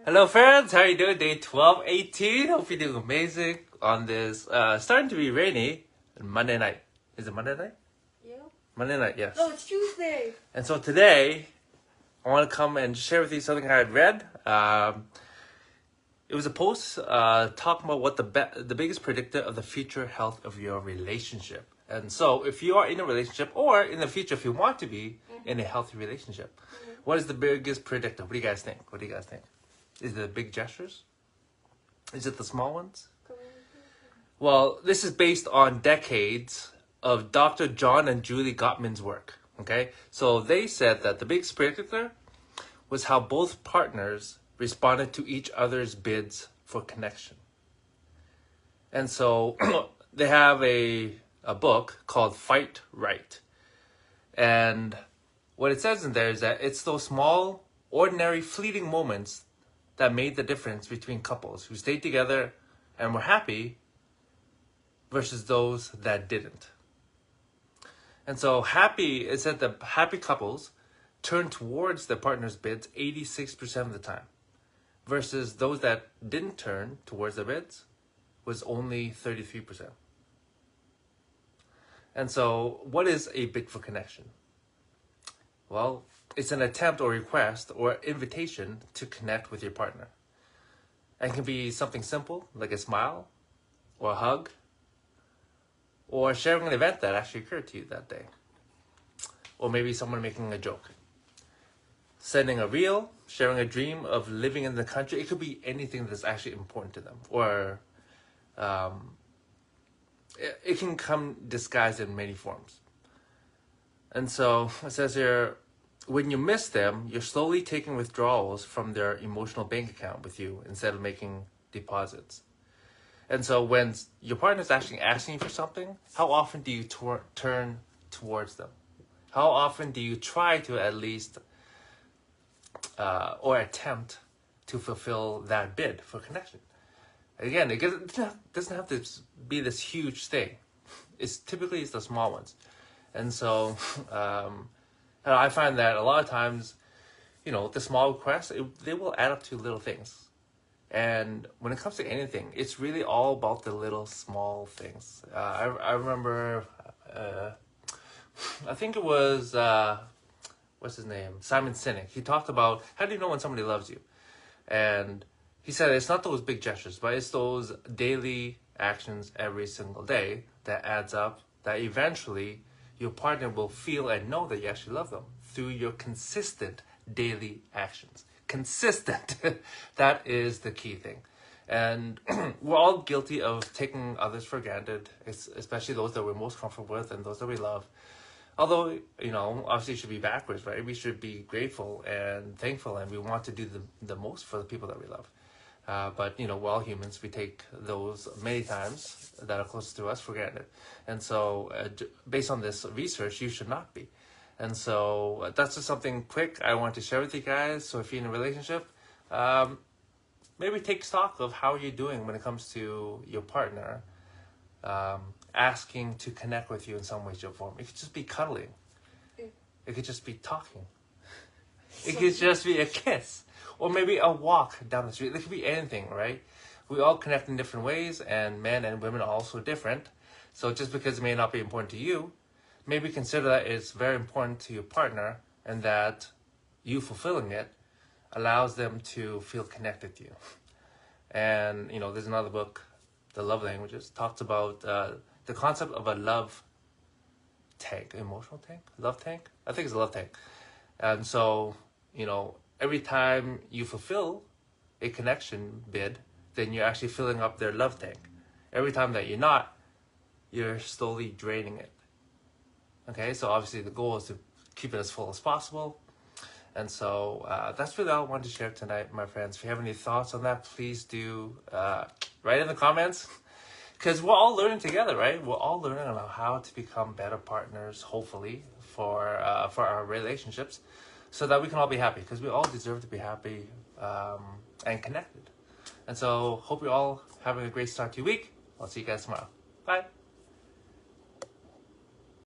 Hello friends, how are you doing? Day 12:18. Hope you're doing amazing on this starting to be rainy Monday night. Is it Monday night? Yeah. Monday night, yes. No, it's Tuesday. And so today, I want to come and share with you something I had read. It was a post talking about what the biggest predictor of the future health of your relationship. And so, if you are in a relationship, or in the future, if you want to be in a healthy relationship, what is the biggest predictor? What do you guys think? What do you guys think? Is it the big gestures? Is it the small ones? Well, this is based on decades of Dr. John and Julie Gottman's work. Okay, so they said that the biggest predictor was how both partners responded to each other's bids for connection. And so they have a book called Fight Right. And what it says in there is that it's those small, ordinary, fleeting moments that made the difference between couples who stayed together and were happy versus those that didn't. And so it said that happy couples turn towards their partner's bids 86% of the time, versus those that didn't turn towards their bids was only 33%. And so what is a bid for connection? Well, it's an attempt or request or invitation to connect with your partner. It can be something simple, like a smile, or a hug, or sharing an event that actually occurred to you that day. Or maybe someone making a joke. Sending a reel, sharing a dream of living in the country. It could be anything that's actually important to them. Or it can come disguised in many forms. And so it says here, when you miss them, you're slowly taking withdrawals from their emotional bank account with you instead of making deposits. And so when your partner's actually asking you for something, how often do you turn towards them? How often do you try to at least or attempt to fulfill that bid for connection? Again, it doesn't have to be this huge thing. It's typically the small ones. And so I find that a lot of times, the small requests, they will add up to little things. And when it comes to anything, it's really all about the little small things. I remember, I think it was, what's his name? Simon Sinek. He talked about, how do you know when somebody loves you? And he said it's not those big gestures, but it's those daily actions every single day that adds up, that eventually your partner will feel and know that you actually love them through your consistent daily actions. Consistent. That is the key thing. And we're all guilty of taking others for granted, especially those that we're most comfortable with and those that we love. Although, obviously it should be backwards, right? We should be grateful and thankful, and we want to do the most for the people that we love. But, we're all humans. We take those many times that are closest to us for granted. And so, based on this research, you should not be. And so, that's just something quick I want to share with you guys. So, if you're in a relationship, maybe take stock of how you're doing when it comes to your partner asking to connect with you in some way, shape, or form. It could just be cuddling. It could just be talking. It could just be a kiss. Or maybe a walk down the street. It could be anything, right? We all connect in different ways, and men and women are also different. So just because it may not be important to you, maybe consider that it's very important to your partner, and that you fulfilling it allows them to feel connected to you. And, there's another book, The Love Languages, talks about the concept of a love tank, emotional tank, love tank. I think it's a love tank. And so, every time you fulfill a connection bid, then you're actually filling up their love tank. Every time that you're not, you're slowly draining it. Okay, so obviously the goal is to keep it as full as possible. And so that's really all I wanted to share tonight, my friends. If you have any thoughts on that, please do write in the comments. Because we're all learning together, right? We're all learning about how to become better partners, hopefully, for our relationships, so that we can all be happy. Because we all deserve to be happy and connected. And so, hope you're all having a great start to your week. I'll see you guys tomorrow. Bye.